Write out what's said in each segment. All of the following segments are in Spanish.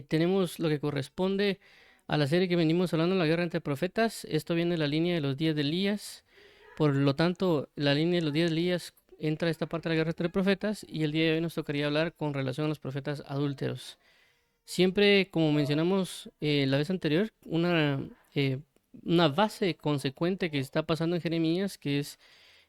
tenemos lo que corresponde a la serie que venimos hablando, la guerra entre profetas. Esto viene de la línea de los días de Elías. Por lo tanto, la línea de los días de Elías entra a esta parte de la guerra entre profetas y el día de hoy nos tocaría hablar con relación a los profetas adúlteros. Siempre, como mencionamos la vez anterior, una base consecuente que está pasando en Jeremías, que es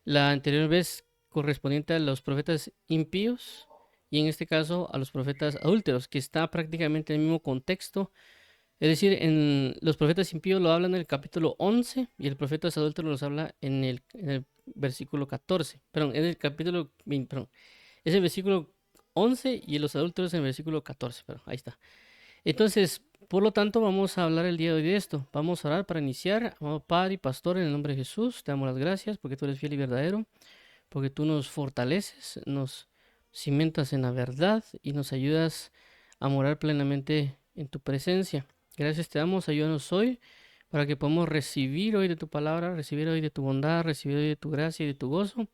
la anterior vez correspondiente a los profetas impíos y en este caso a los profetas adúlteros, que está prácticamente en el mismo contexto. Es decir, en los profetas impíos lo hablan en el capítulo 11 y el profeta adúltero los habla en el versículo 14. Perdón, en el capítulo 20, perdón. Es el versículo 11 y los adúlteros en el versículo 14. Pero ahí está. Entonces, por lo tanto, vamos a hablar el día de hoy de esto. Vamos a orar para iniciar. Amado Padre y Pastor, en el nombre de Jesús, te damos las gracias porque tú eres fiel y verdadero, porque tú nos fortaleces, nos cimentas en la verdad y nos ayudas a morar plenamente en tu presencia. Gracias te damos, ayúdanos hoy para que podamos recibir hoy de tu palabra, recibir hoy de tu bondad, recibir hoy de tu gracia y de tu gozo.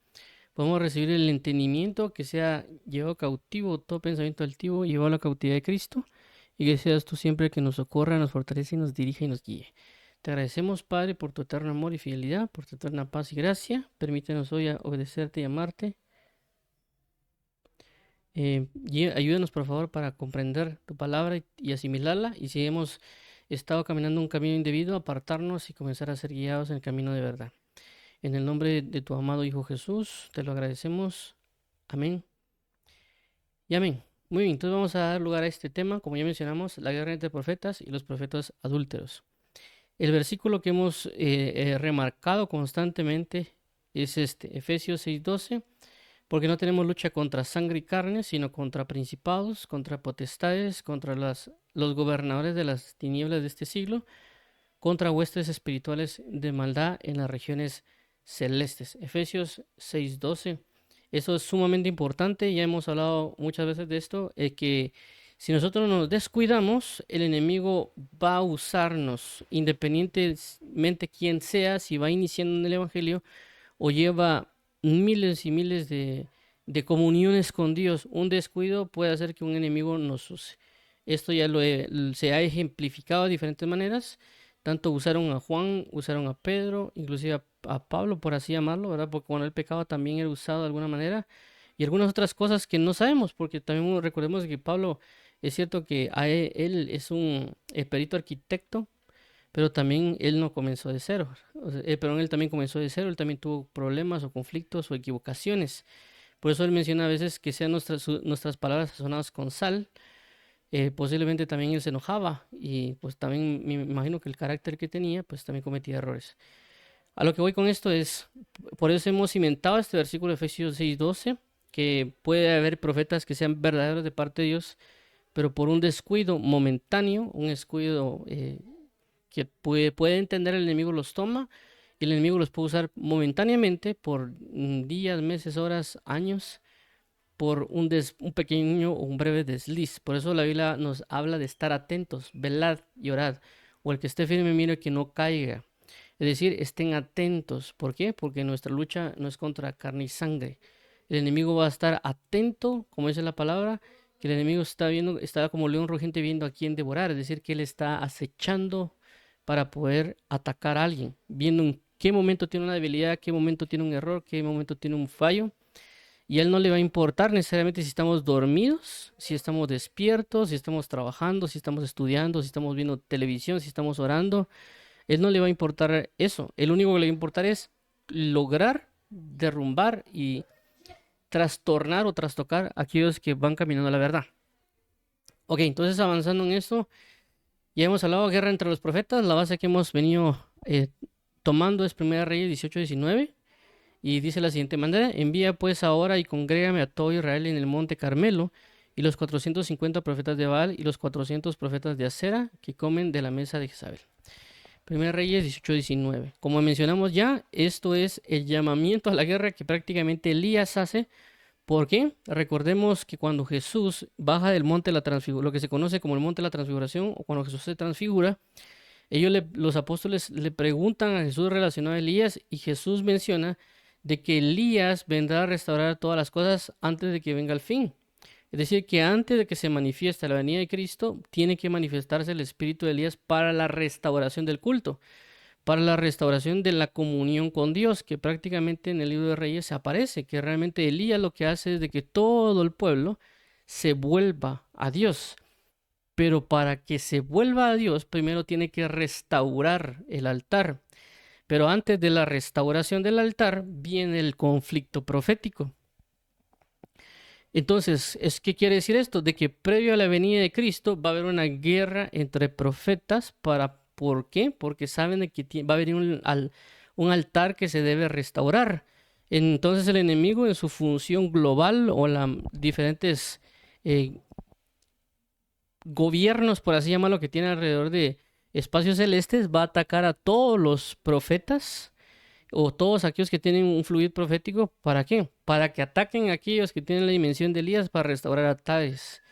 Podemos recibir el entendimiento que sea llevado cautivo, todo pensamiento altivo, llevado a la cautividad de Cristo. Y que seas tú siempre que nos socorra, nos fortalece, nos dirija y nos guíe. Te agradecemos, Padre, por tu eterno amor y fidelidad, por tu eterna paz y gracia. Permítenos hoy obedecerte y amarte. Ayúdanos, por favor, para comprender tu palabra y asimilarla. Y si hemos estado caminando un camino indebido, apartarnos y comenzar a ser guiados en el camino de verdad. En el nombre de tu amado Hijo Jesús, te lo agradecemos. Amén y amén. Muy bien, entonces vamos a dar lugar a este tema, como ya mencionamos, la guerra entre profetas y los profetas adúlteros. El versículo que hemos remarcado constantemente es este, Efesios 6:12, porque no tenemos lucha contra sangre y carne, sino contra principados, contra potestades, contra los gobernadores de las tinieblas de este siglo, contra huestes espirituales de maldad en las regiones celestes. Efesios 6:12. Eso es sumamente importante, ya hemos hablado muchas veces de esto, que si nosotros nos descuidamos, el enemigo va a usarnos, independientemente quién sea, si va iniciando en el Evangelio o lleva miles y miles de comuniones con Dios. Un descuido puede hacer que un enemigo nos use. Esto ya se ha ejemplificado de diferentes maneras. Tanto usaron a Juan, usaron a Pedro, inclusive a Pablo, por así llamarlo, ¿verdad? Porque cuando él pecaba también era usado de alguna manera. Y algunas otras cosas que no sabemos, porque también recordemos que Pablo, es cierto que él es un perito arquitecto, pero también él no comenzó de cero. O sea, pero él también comenzó de cero, él también tuvo problemas o conflictos o equivocaciones. Por eso él menciona a veces que sean nuestras palabras sazonadas con sal. Posiblemente también él se enojaba y pues también me imagino que el carácter que tenía pues también cometía errores. A lo que voy con esto es, por eso hemos cimentado este versículo de Efesios 6:12, que puede haber profetas que sean verdaderos de parte de Dios, pero por un descuido momentáneo, un descuido que puede entender el enemigo los toma y el enemigo los puede usar momentáneamente por días, meses, horas, años por un pequeño o un breve desliz. Por eso la Biblia nos habla de estar atentos, velad y orad. O el que esté firme, mire que no caiga. Es decir, estén atentos. ¿Por qué? Porque nuestra lucha no es contra carne y sangre. El enemigo va a estar atento, como dice la palabra, que el enemigo está como león rugiente viendo a quién devorar. Es decir, que él está acechando para poder atacar a alguien, viendo en qué momento tiene una debilidad, qué momento tiene un error, qué momento tiene un fallo y a él no le va a importar necesariamente si estamos dormidos, si estamos despiertos, si estamos trabajando, si estamos estudiando, si estamos viendo televisión, si estamos orando. Él no le va a importar eso. El único que le va a importar es lograr derrumbar y trastornar o trastocar a aquellos que van caminando a la verdad. Ok, entonces avanzando en esto, ya hemos hablado de guerra entre los profetas. La base que hemos venido tomando es 1 Reyes 18:19. Y dice la siguiente manera: envía pues ahora y congrégame a todo Israel en el monte Carmelo, y los 450 profetas de Baal y los 400 profetas de Acera que comen de la mesa de Jezabel. 1 Reyes 18:19. Como mencionamos ya, esto es el llamamiento a la guerra que prácticamente Elías hace. ¿Por qué? Recordemos que cuando Jesús baja del monte de la transfiguración, lo que se conoce como el monte de la transfiguración, o cuando Jesús se transfigura, los apóstoles le preguntan a Jesús relacionado a Elías, y Jesús menciona de que Elías vendrá a restaurar todas las cosas antes de que venga el fin. Es decir, que antes de que se manifieste la venida de Cristo, tiene que manifestarse el espíritu de Elías para la restauración del culto, para la restauración de la comunión con Dios, que prácticamente en el libro de Reyes aparece, que realmente Elías lo que hace es de que todo el pueblo se vuelva a Dios. Pero para que se vuelva a Dios, primero tiene que restaurar el altar. Pero antes de la restauración del altar viene el conflicto profético. Entonces, ¿qué quiere decir esto? De que previo a la venida de Cristo va a haber una guerra entre profetas ¿por qué? Porque saben de que va a haber un altar que se debe restaurar. Entonces el enemigo en su función global o las diferentes eh, gobiernos, por así llamarlo, que tiene alrededor de espacios celestes, va a atacar a todos los profetas o todos aquellos que tienen un fluido profético. ¿Para qué? Para que ataquen a aquellos que tienen la dimensión de Elías para restaurar altares.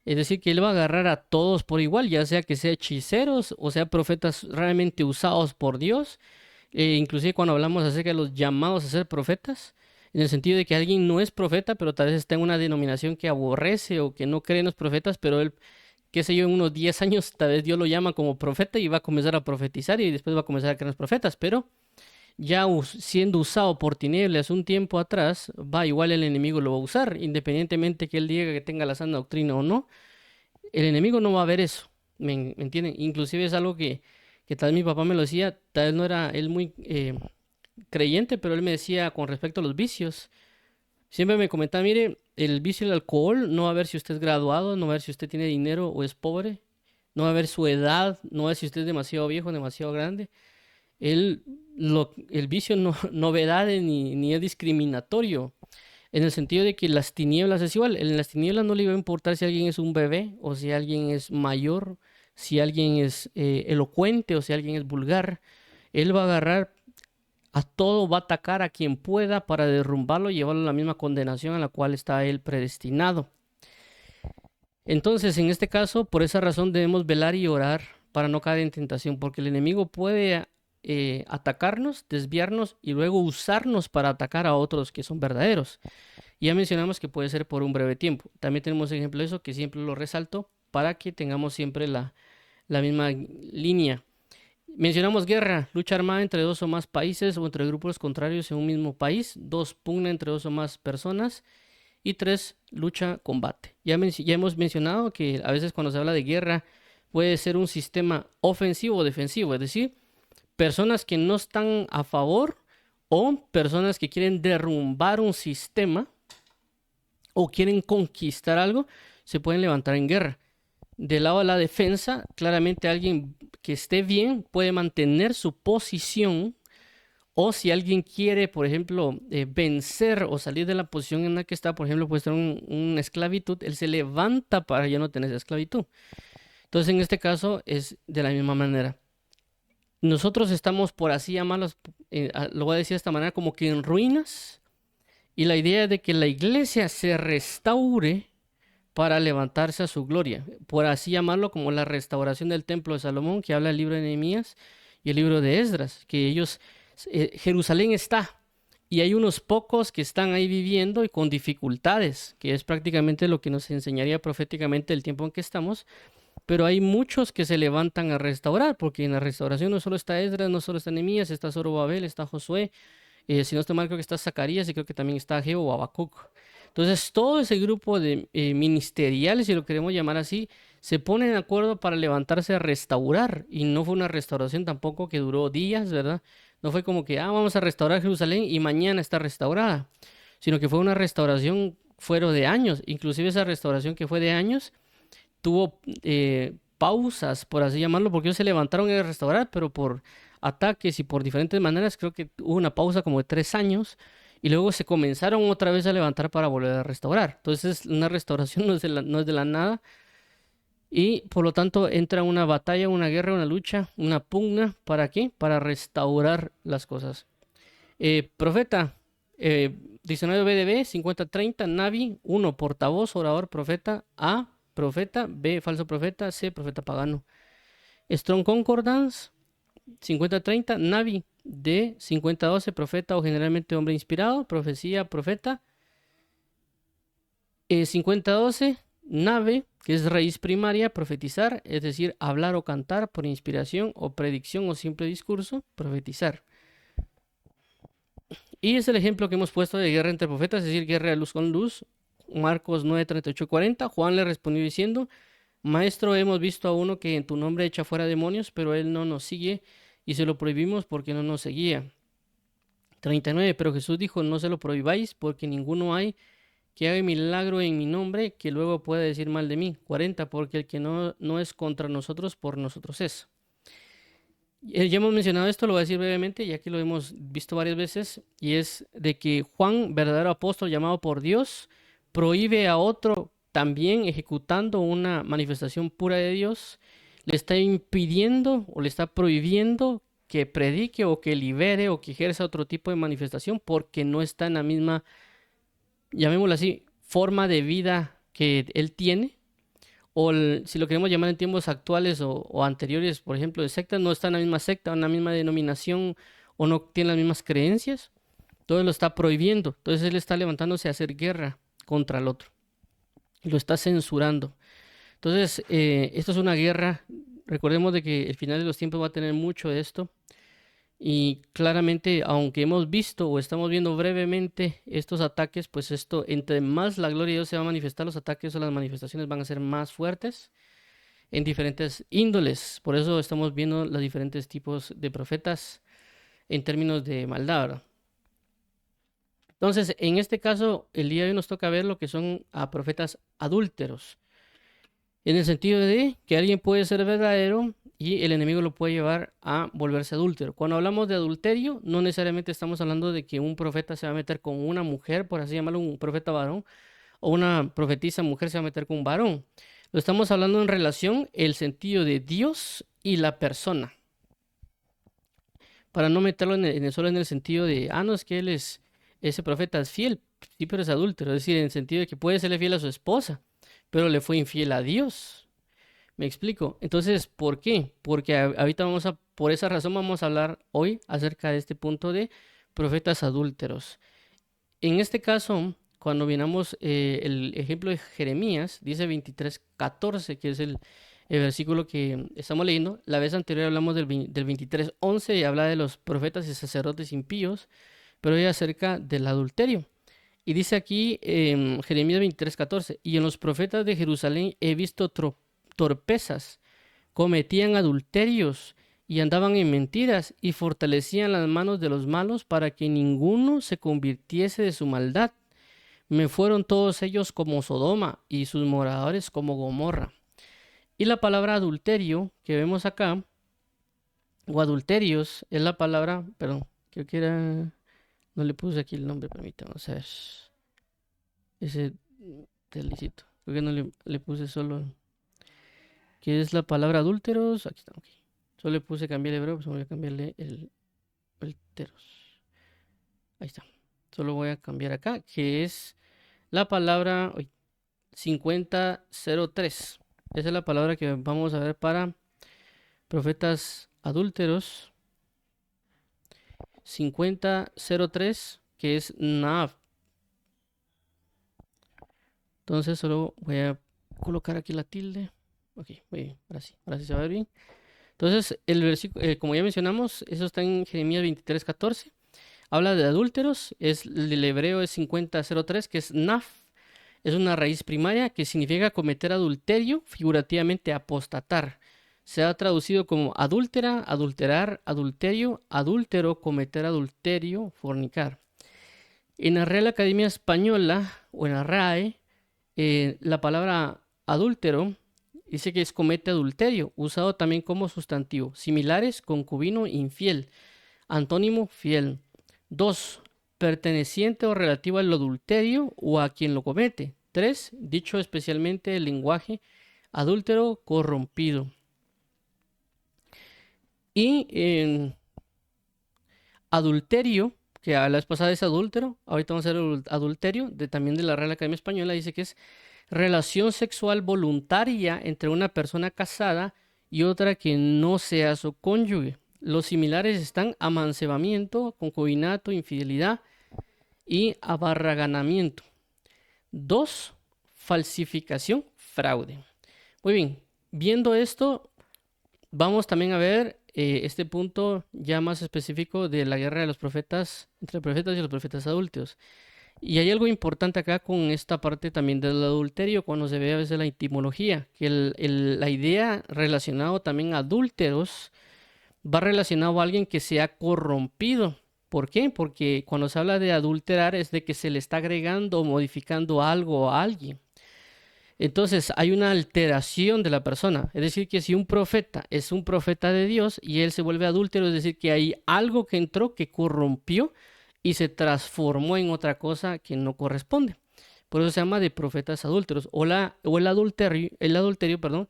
Es decir, que él va a agarrar a todos por igual, ya sea que sea hechiceros o sea profetas realmente usados por Dios. Inclusive cuando hablamos acerca de los llamados a ser profetas, en el sentido de que alguien no es profeta, pero tal vez está en una denominación que aborrece o que no cree en los profetas, pero él, qué sé yo, en unos 10 años tal vez Dios lo llama como profeta y va a comenzar a profetizar y después va a comenzar a creer en los profetas, pero ya siendo usado por tinieblas un tiempo atrás, va igual el enemigo lo va a usar, independientemente que él diga que tenga la sana doctrina o no, el enemigo no va a ver eso, ¿me entienden? Inclusive es algo que tal vez mi papá me lo decía, tal vez no era él muy creyente, pero él me decía con respecto a los vicios, siempre me comentaba, mire, el vicio del alcohol no va a ver si usted es graduado, no va a ver si usted tiene dinero o es pobre, no va a ver su edad, no va a ver si usted es demasiado viejo o demasiado grande. El vicio no ve edades ni es discriminatorio, en el sentido de que las tinieblas es igual. En las tinieblas no le va a importar si alguien es un bebé o si alguien es mayor, si alguien es elocuente o si alguien es vulgar. Él va a agarrar a todo, va a atacar a quien pueda para derrumbarlo y llevarlo a la misma condenación a la cual está él predestinado. Entonces, en este caso, por esa razón debemos velar y orar para no caer en tentación, porque el enemigo puede atacarnos, desviarnos y luego usarnos para atacar a otros que son verdaderos. Ya mencionamos que puede ser por un breve tiempo. También tenemos ejemplo de eso que siempre lo resalto para que tengamos siempre la misma línea. Mencionamos guerra, lucha armada entre dos o más países o entre grupos contrarios en un mismo país. 2, pugna entre dos o más personas. Y 3, lucha, combate. Ya hemos mencionado que a veces cuando se habla de guerra puede ser un sistema ofensivo o defensivo, es decir, personas que no están a favor o personas que quieren derrumbar un sistema o quieren conquistar algo, se pueden levantar en guerra. Del lado de la defensa, claramente alguien que esté bien puede mantener su posición, o si alguien quiere, por ejemplo, vencer o salir de la posición en la que está, por ejemplo, puede estar una esclavitud, él se levanta para ya no tener esa esclavitud. Entonces, en este caso es de la misma manera. Nosotros estamos, por así llamarlos, lo voy a decir de esta manera, como que en ruinas, y la idea de que la iglesia se restaure para levantarse a su gloria, por así llamarlo, como la restauración del templo de Salomón, que habla el libro de Nehemías y el libro de Esdras, que ellos, Jerusalén está, y hay unos pocos que están ahí viviendo y con dificultades, que es prácticamente lo que nos enseñaría proféticamente el tiempo en que estamos, pero hay muchos que se levantan a restaurar, porque en la restauración no solo está Esdras, no solo está Nehemías, está Zorobabel, está Josué, si no estoy mal creo que está Zacarías y creo que también está Ageo o Habacuc. Entonces todo ese grupo de ministeriales, si lo queremos llamar así, se ponen de acuerdo para levantarse a restaurar, y no fue una restauración tampoco que duró días, ¿verdad? No fue como que, vamos a restaurar Jerusalén y mañana está restaurada, sino que fue una restauración fuera de años. Inclusive esa restauración que fue de años tuvo pausas, por así llamarlo, porque ellos se levantaron a restaurar, pero por ataques y por diferentes maneras, creo que hubo una pausa como de 3 años, y luego se comenzaron otra vez a levantar para volver a restaurar. Entonces, una restauración no es de la nada, y por lo tanto entra una batalla, una guerra, una lucha, una pugna. ¿Para qué? Para restaurar las cosas. Profeta, diccionario BDB 5030, Navi, 1, portavoz, orador, profeta, A, profeta, B, falso profeta, C, profeta pagano. Strong Concordance 5030, Navi, D, 5012, profeta o generalmente hombre inspirado, profecía, profeta. 5012, nave, que es raíz primaria, profetizar, es decir, hablar o cantar por inspiración o predicción o simple discurso, profetizar. Y es el ejemplo que hemos puesto de guerra entre profetas, es decir, guerra de luz con luz. Marcos 9, 38, 40. Juan le respondió diciendo: Maestro, hemos visto a uno que en tu nombre echa fuera demonios, pero él no nos sigue y se lo prohibimos porque no nos seguía. 39. Pero Jesús dijo: No se lo prohibáis, porque ninguno hay que haga milagro en mi nombre que luego pueda decir mal de mí. 40. Porque el que no es contra nosotros, por nosotros es. Ya hemos mencionado esto, lo voy a decir brevemente, ya que lo hemos visto varias veces, y es de que Juan, verdadero apóstol llamado por Dios, prohíbe a otro también ejecutando una manifestación pura de Dios, le está impidiendo o le está prohibiendo que predique o que libere o que ejerza otro tipo de manifestación porque no está en la misma, llamémoslo así, forma de vida que él tiene. O si lo queremos llamar en tiempos actuales o anteriores, por ejemplo, de sectas, no está en la misma secta, en la misma denominación o no tiene las mismas creencias, todo lo está prohibiendo. Entonces él está levantándose a hacer guerra contra el otro y lo está censurando. Entonces, esto es una guerra. Recordemos de que el final de los tiempos va a tener mucho de esto. Y claramente, aunque hemos visto o estamos viendo brevemente estos ataques, pues esto, entre más la gloria de Dios se va a manifestar, los ataques o las manifestaciones van a ser más fuertes en diferentes índoles. Por eso estamos viendo los diferentes tipos de profetas en términos de maldad, ¿verdad? Entonces, en este caso, el día de hoy nos toca ver lo que son a profetas adúlteros. En el sentido de que alguien puede ser verdadero y el enemigo lo puede llevar a volverse adúltero. Cuando hablamos de adulterio, no necesariamente estamos hablando de que un profeta se va a meter con una mujer, por así llamarlo, un profeta varón, o una profetisa mujer se va a meter con un varón. Lo estamos hablando en relación el sentido de Dios y la persona. Para no meterlo solo en el sentido de, no, es que ese profeta es fiel, sí, pero es adúltero. Es decir, en el sentido de que puede serle fiel a su esposa, pero le fue infiel a Dios. ¿Me explico? Entonces, ¿por qué? Porque ahorita por esa razón vamos a hablar hoy acerca de este punto de profetas adúlteros. En este caso, cuando miramos el ejemplo de Jeremías, dice 23:14, que es el versículo que estamos leyendo. La vez anterior hablamos del 23:11 y habla de los profetas y sacerdotes impíos, pero hoy acerca del adulterio. Y dice aquí Jeremías 23:14, y en los profetas de Jerusalén he visto torpezas, cometían adulterios y andaban en mentiras y fortalecían las manos de los malos para que ninguno se convirtiese de su maldad. Me fueron todos ellos como Sodoma y sus moradores como Gomorra. Y la palabra adulterio que vemos acá, o adulterios, es la palabra, perdón, creo que era, no le puse aquí el nombre, permítame, o sea, ese delicito, creo que no le puse solo, que es la palabra adúlteros, aquí está, ok. Solo le puse cambiar el hebreo, pues voy a cambiarle el teros. Ahí está. Solo voy a cambiar acá, que es la palabra 5003. Esa es la palabra que vamos a ver para profetas adúlteros. 5003, que es Nav. Entonces solo voy a colocar aquí la tilde. Ok, muy bien, ahora sí se va a ver bien. Entonces, el versículo, como ya mencionamos, eso está en Jeremías 23:14. Habla de adúlteros, el hebreo es 5003, que es naf. Es una raíz primaria que significa cometer adulterio, figurativamente apostatar. Se ha traducido como adúltera, adulterar, adulterio, adúltero, cometer adulterio, fornicar. En la Real Academia Española o en la RAE, la palabra adúltero dice que es comete adulterio, usado también como sustantivo. Similares, concubino, infiel. Antónimo, fiel. 2. Perteneciente o relativo al adulterio o a quien lo comete. 3. Dicho especialmente el lenguaje adúltero, corrompido. Y adulterio, que a la vez pasada es adúltero, ahorita vamos a ver el adulterio, también de la Real Academia Española, dice que es relación sexual voluntaria entre una persona casada y otra que no sea su cónyuge. Los similares están amancebamiento, concubinato, infidelidad y abarraganamiento. 2. falsificación, fraude. Muy bien, viendo esto, vamos también a ver este punto ya más específico de la guerra de los profetas, entre profetas y los profetas adúlteros. Y hay algo importante acá con esta parte también del adulterio, cuando se ve a veces la etimología, que la idea relacionado también a adúlteros va relacionado a alguien que se ha corrompido. ¿Por qué? Porque cuando se habla de adulterar es de que se le está agregando o modificando algo a alguien. Entonces hay una alteración de la persona. Es decir, que si un profeta es un profeta de Dios y él se vuelve adúltero, es decir, que hay algo que entró que corrompió y se transformó en otra cosa que no corresponde. Por eso se llama de profetas adúlteros. O el adulterio, perdón,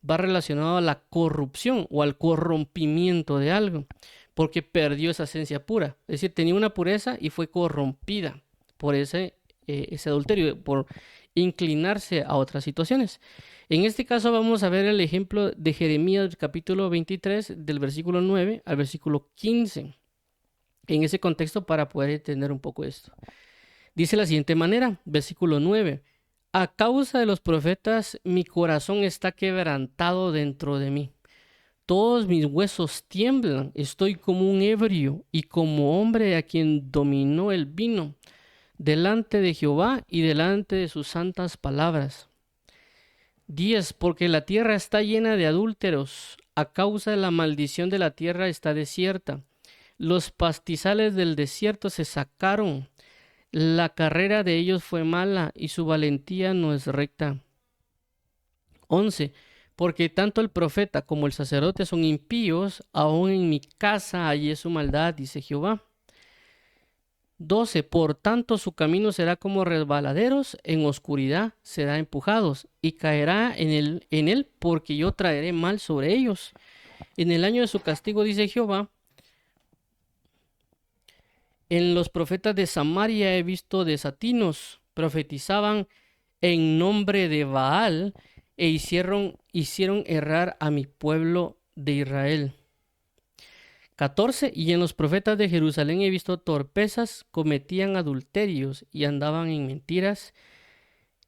va relacionado a la corrupción o al corrompimiento de algo, porque perdió esa esencia pura. Es decir, tenía una pureza y fue corrompida por ese adulterio, por inclinarse a otras situaciones. En este caso vamos a ver el ejemplo de Jeremías capítulo 23 del versículo 9 al versículo 15. En ese contexto para poder entender un poco esto. Dice de la siguiente manera, versículo 9. A causa de los profetas mi corazón está quebrantado dentro de mí. Todos mis huesos tiemblan, estoy como un ebrio y como hombre a quien dominó el vino, delante de Jehová y delante de sus santas palabras. 10. Porque la tierra está llena de adúlteros, a causa de la maldición de la tierra está desierta. Los pastizales del desierto se sacaron, la carrera de ellos fue mala y su valentía no es recta. 11. Porque tanto el profeta como el sacerdote son impíos, aún en mi casa hallé su maldad, dice Jehová. 12. Por tanto su camino será como resbaladeros, en oscuridad será empujados, y caerá en él porque yo traeré mal sobre ellos. En el año de su castigo, dice Jehová, en los profetas de Samaria he visto desatinos, profetizaban en nombre de Baal e hicieron errar a mi pueblo de Israel. 14. Y en los profetas de Jerusalén he visto torpezas, cometían adulterios y andaban en mentiras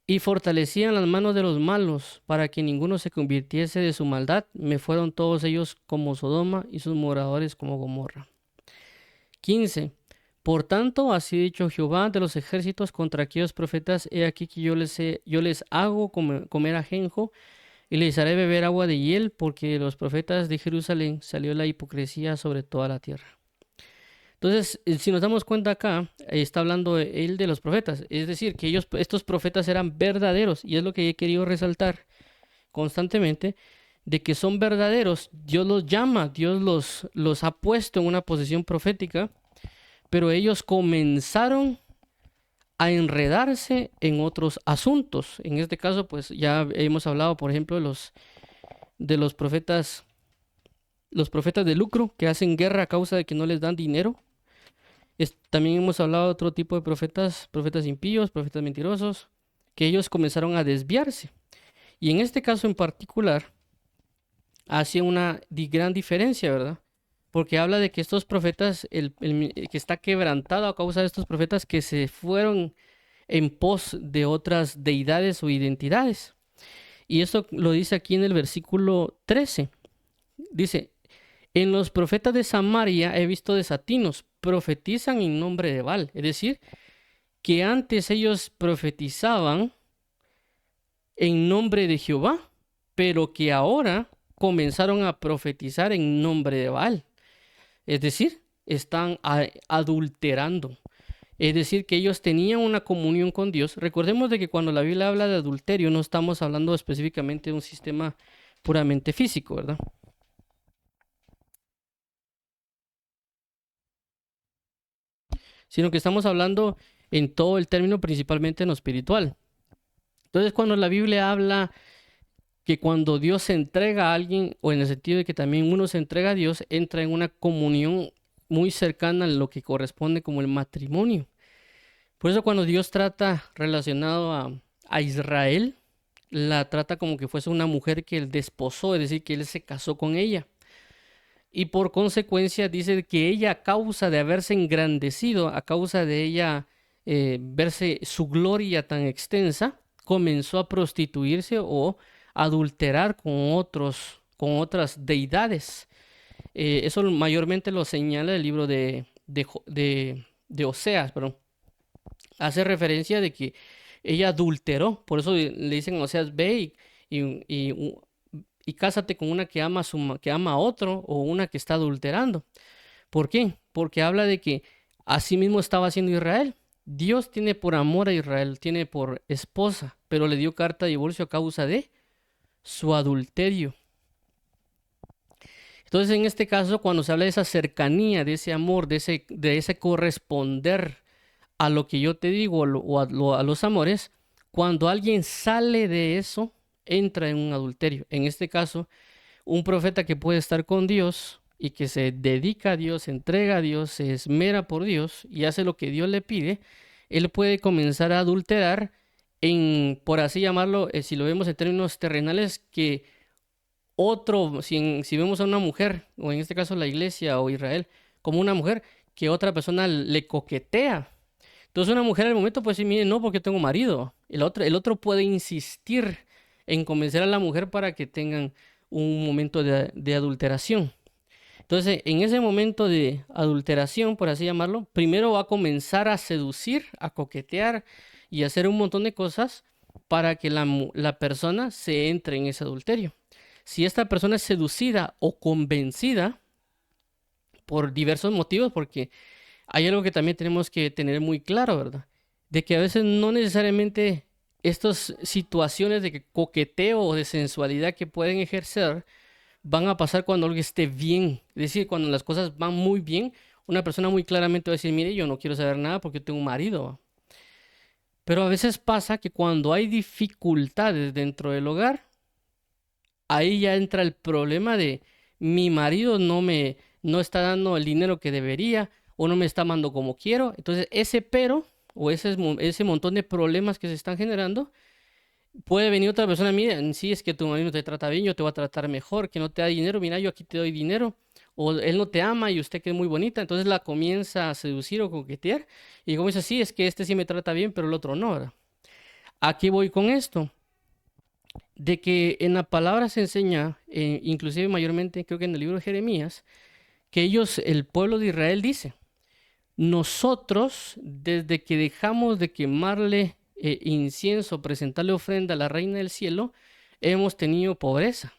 y fortalecían las manos de los malos para que ninguno se convirtiese de su maldad. Me fueron todos ellos como Sodoma y sus moradores como Gomorra. 15. Por tanto, así ha dicho Jehová de los ejércitos contra aquellos profetas, he aquí que yo les hago comer ajenjo y les haré beber agua de hiel, porque de los profetas de Jerusalén salió la hipocresía sobre toda la tierra. Entonces, si nos damos cuenta acá, está hablando él de los profetas, es decir, que estos profetas eran verdaderos, y es lo que he querido resaltar constantemente, de que son verdaderos. Dios los llama, Dios los ha puesto en una posición profética, pero ellos comenzaron a enredarse en otros asuntos. En este caso, pues ya hemos hablado, por ejemplo, de los profetas de lucro que hacen guerra a causa de que no les dan dinero. También hemos hablado de otro tipo de profetas impíos, profetas mentirosos, que ellos comenzaron a desviarse. Y en este caso en particular, hace una gran diferencia, ¿verdad? Porque habla de que estos profetas, que está quebrantado a causa de estos profetas que se fueron en pos de otras deidades o identidades. Y esto lo dice aquí en el versículo 13. Dice, en los profetas de Samaria he visto desatinos, profetizan en nombre de Baal. Es decir, que antes ellos profetizaban en nombre de Jehová, pero que ahora comenzaron a profetizar en nombre de Baal. Es decir, están adulterando. Es decir, que ellos tenían una comunión con Dios. Recordemos de que cuando la Biblia habla de adulterio, no estamos hablando específicamente de un sistema puramente físico, ¿verdad? Sino que estamos hablando en todo el término, principalmente en lo espiritual. Entonces, cuando la Biblia habla que cuando Dios se entrega a alguien, o en el sentido de que también uno se entrega a Dios, entra en una comunión muy cercana a lo que corresponde como el matrimonio. Por eso cuando Dios trata relacionado a Israel, la trata como que fuese una mujer que él desposó, es decir, que él se casó con ella. Y por consecuencia dice que ella, a causa de haberse engrandecido, a causa de ella verse su gloria tan extensa, comenzó a prostituirse o adulterar con otras deidades. Eso mayormente lo señala el libro de Oseas, perdón. Hace referencia de que ella adulteró, por eso le dicen a Oseas, ve y cásate con una que ama que ama a otro o una que está adulterando. ¿Por qué? Porque habla de que así mismo estaba haciendo Israel. Dios tiene por amor a Israel, tiene por esposa, pero le dio carta de divorcio a causa de su adulterio. Entonces, en este caso, cuando se habla de esa cercanía, de ese amor, de ese corresponder a lo que yo te digo a los amores, cuando alguien sale de eso, entra en un adulterio. En este caso, un profeta que puede estar con Dios y que se dedica a Dios, se entrega a Dios, se esmera por Dios y hace lo que Dios le pide, él puede comenzar a adulterar por así llamarlo, si lo vemos en términos terrenales, que si vemos a una mujer, o en este caso la iglesia o Israel, como una mujer que otra persona le coquetea. Entonces una mujer al momento puede decir, mire, no, porque tengo marido. El otro puede insistir en convencer a la mujer para que tengan un momento de adulteración. Entonces, en ese momento de adulteración, por así llamarlo, primero va a comenzar a seducir, a coquetear y a hacer un montón de cosas para que la persona se entre en ese adulterio. Si esta persona es seducida o convencida por diversos motivos, porque hay algo que también tenemos que tener muy claro, ¿verdad? De que a veces no necesariamente estas situaciones de coqueteo o de sensualidad que pueden ejercer van a pasar cuando algo esté bien. Es decir, cuando las cosas van muy bien, una persona muy claramente va a decir, mire, yo no quiero saber nada porque tengo un marido. Pero a veces pasa que cuando hay dificultades dentro del hogar, ahí ya entra el problema de mi marido no está dando el dinero que debería o no me está amando como quiero. Entonces ese pero o ese montón de problemas que se están generando, puede venir otra persona, mira, sí, es que tu marido no te trata bien, yo te voy a tratar mejor, que no te da dinero, mira, yo aquí te doy dinero. O él no te ama y usted que es muy bonita, entonces la comienza a seducir o coquetear y comienza, sí, es que este sí me trata bien, pero el otro no, ¿verdad? Aquí voy con esto de que en la palabra se enseña, inclusive mayormente creo que en el libro de Jeremías, que el pueblo de Israel dice, nosotros desde que dejamos de quemarle incienso, presentarle ofrenda a la reina del cielo, hemos tenido pobreza.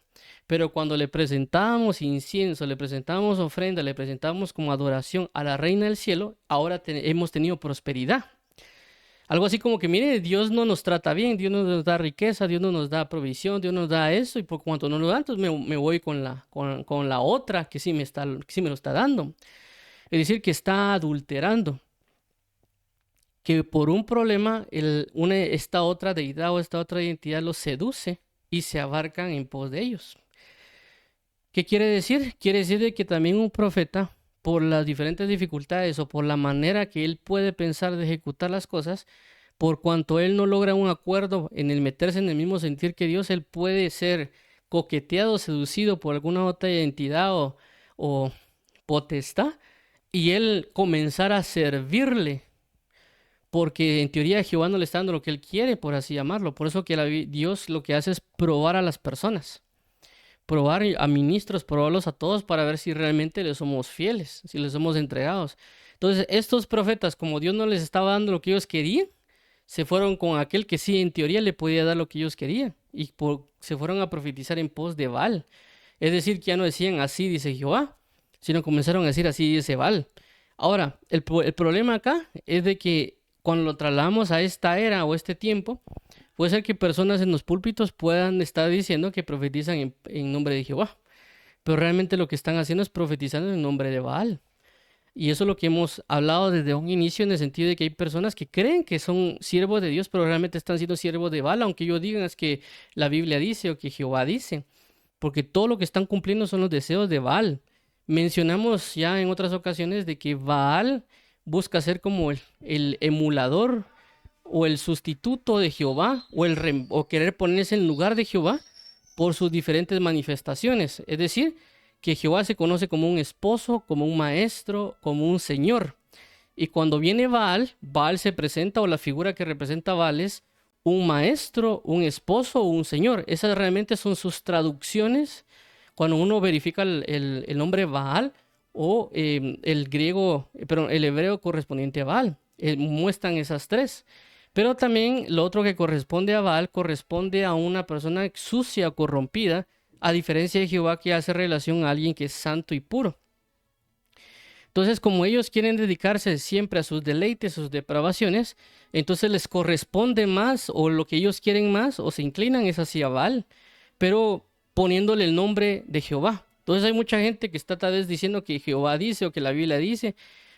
Pero cuando le presentábamos incienso, le presentábamos ofrenda, le presentábamos como adoración a la reina del cielo, ahora hemos tenido prosperidad. Algo así como que, mire, Dios no nos trata bien, Dios no nos da riqueza, Dios no nos da provisión, Dios nos da eso, y por cuanto no lo da, entonces me voy con la otra que sí me lo está dando. Es decir, que está adulterando. Que por un problema, esta otra deidad o esta otra identidad los seduce y se abarcan en pos de ellos. ¿Qué quiere decir? Quiere decir de que también un profeta, por las diferentes dificultades o por la manera que él puede pensar de ejecutar las cosas, por cuanto él no logra un acuerdo en el meterse en el mismo sentir que Dios, él puede ser coqueteado, seducido por alguna otra identidad o potestad y él comenzar a servirle, porque en teoría Jehová no le está dando lo que él quiere, por así llamarlo. Por eso que Dios lo que hace es probar a las personas. Probar a ministros, probarlos a todos para ver si realmente les somos fieles, si les somos entregados. Entonces, estos profetas, como Dios no les estaba dando lo que ellos querían, se fueron con aquel que sí, en teoría, le podía dar lo que ellos querían. Y se fueron a profetizar en pos de Baal. Es decir, que ya no decían así dice Jehová, sino comenzaron a decir así dice Baal. Ahora, el problema acá es de que cuando lo trasladamos a esta era o este tiempo, puede ser que personas en los púlpitos puedan estar diciendo que profetizan en nombre de Jehová, pero realmente lo que están haciendo es profetizando en nombre de Baal. Y eso es lo que hemos hablado desde un inicio, en el sentido de que hay personas que creen que son siervos de Dios, pero realmente están siendo siervos de Baal, aunque ellos digan es que la Biblia dice o que Jehová dice, porque todo lo que están cumpliendo son los deseos de Baal. Mencionamos ya en otras ocasiones de que Baal busca ser como el emulador o el sustituto de Jehová o querer ponerse en lugar de Jehová por sus diferentes manifestaciones. Es decir, que Jehová se conoce como un esposo, como un maestro, como un señor. Y cuando viene Baal, Baal se presenta, o la figura que representa a Baal es un maestro, un esposo o un señor. Esas realmente son sus traducciones cuando uno verifica el nombre Baal o el griego, perdón, el hebreo correspondiente a Baal. Muestran esas tres. Pero también lo otro que corresponde a Baal corresponde a una persona sucia o corrompida, a diferencia de Jehová que hace relación a alguien que es santo y puro. Entonces, como ellos quieren dedicarse siempre a sus deleites, sus depravaciones, entonces les corresponde más o lo que ellos quieren más o se inclinan es hacia Baal, pero poniéndole el nombre de Jehová. Entonces hay mucha gente que está tal vez diciendo que Jehová dice o que la Biblia dice,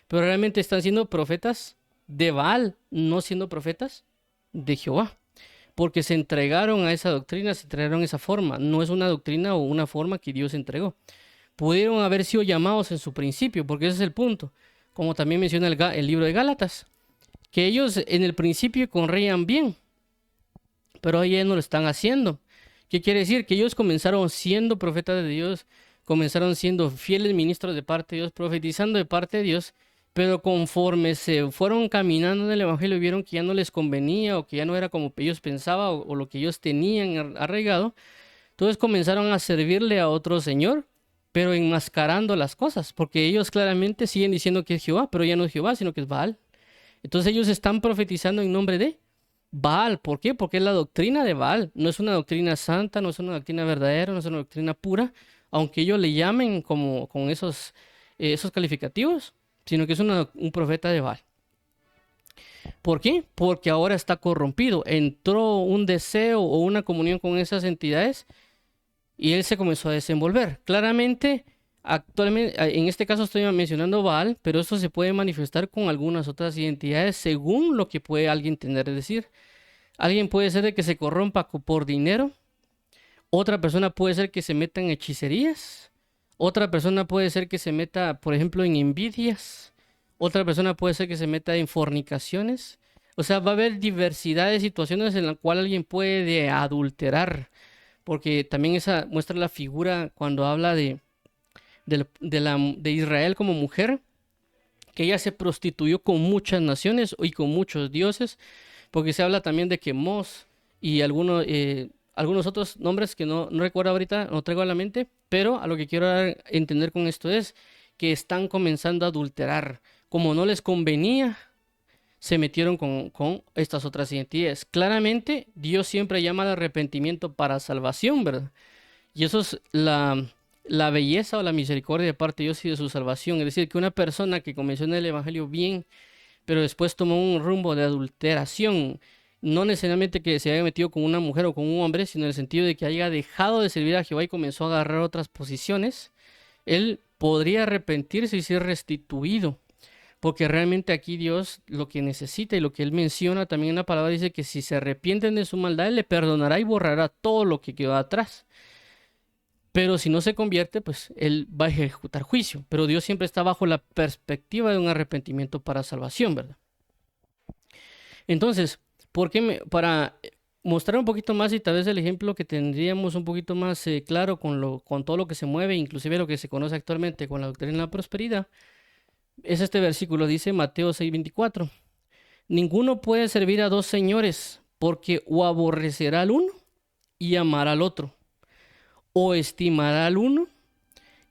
pero realmente están siendo profetas de Baal, no siendo profetas de Jehová, porque se entregaron a esa doctrina, se entregaron a esa forma. No es una doctrina o una forma que Dios entregó. Pudieron haber sido llamados en su principio, porque ese es el punto, como también menciona el libro de Gálatas, que ellos en el principio corrían bien, pero ellos no lo están haciendo. ¿Qué quiere decir? Que ellos comenzaron siendo profetas de Dios, comenzaron siendo fieles ministros de parte de Dios, profetizando de parte de Dios, pero conforme se fueron caminando en el Evangelio, vieron que ya no les convenía o que ya no era como ellos pensaban o lo que ellos tenían arraigado, entonces comenzaron a servirle a otro señor, pero enmascarando las cosas, porque ellos claramente siguen diciendo que es Jehová, pero ya no es Jehová, sino que es Baal. Entonces ellos están profetizando en nombre de Baal. ¿Por qué? Porque es la doctrina de Baal. No es una doctrina santa, no es una doctrina verdadera, no es una doctrina pura, aunque ellos le llamen como con esos calificativos, sino que es un profeta de Baal. ¿Por qué? Porque ahora está corrompido. Entró un deseo o una comunión con esas entidades y él se comenzó a desenvolver. Claramente, actualmente, en este caso estoy mencionando Baal, pero esto se puede manifestar con algunas otras identidades según lo que puede alguien tener que decir. Alguien puede ser de que se corrompa por dinero. Otra persona puede ser que se meta en hechicerías. Otra persona puede ser que se meta, por ejemplo, en envidias. Otra persona puede ser que se meta en fornicaciones. O sea, va a haber diversidad de situaciones en las cuales alguien puede adulterar. Porque también esa muestra la figura cuando habla de Israel como mujer, que ella se prostituyó con muchas naciones y con muchos dioses, porque se habla también de que Mos y algunos otros nombres que no recuerdo ahorita, no traigo a la mente, pero a lo que quiero entender con esto es que están comenzando a adulterar. Como no les convenía, se metieron con estas otras identidades. Claramente, Dios siempre llama al arrepentimiento para salvación, ¿verdad? Y eso es la belleza o la misericordia de parte de Dios y de su salvación. Es decir, que una persona que comenzó en el Evangelio bien, pero después tomó un rumbo de adulteración, no necesariamente que se haya metido con una mujer o con un hombre, sino en el sentido de que haya dejado de servir a Jehová y comenzó a agarrar otras posiciones, él podría arrepentirse y ser restituido. Porque realmente aquí Dios lo que necesita y lo que Él menciona también en la palabra dice que si se arrepienten de su maldad, Él le perdonará y borrará todo lo que quedó atrás. Pero si no se convierte, pues Él va a ejecutar juicio. Pero Dios siempre está bajo la perspectiva de un arrepentimiento para salvación, ¿verdad? Entonces, para mostrar un poquito más y tal vez el ejemplo que tendríamos un poquito más claro con todo lo que se mueve, inclusive lo que se conoce actualmente con la doctrina de la prosperidad, es este versículo, dice Mateo 6:24. Ninguno puede servir a dos señores, porque o aborrecerá al uno y amará al otro, o estimará al uno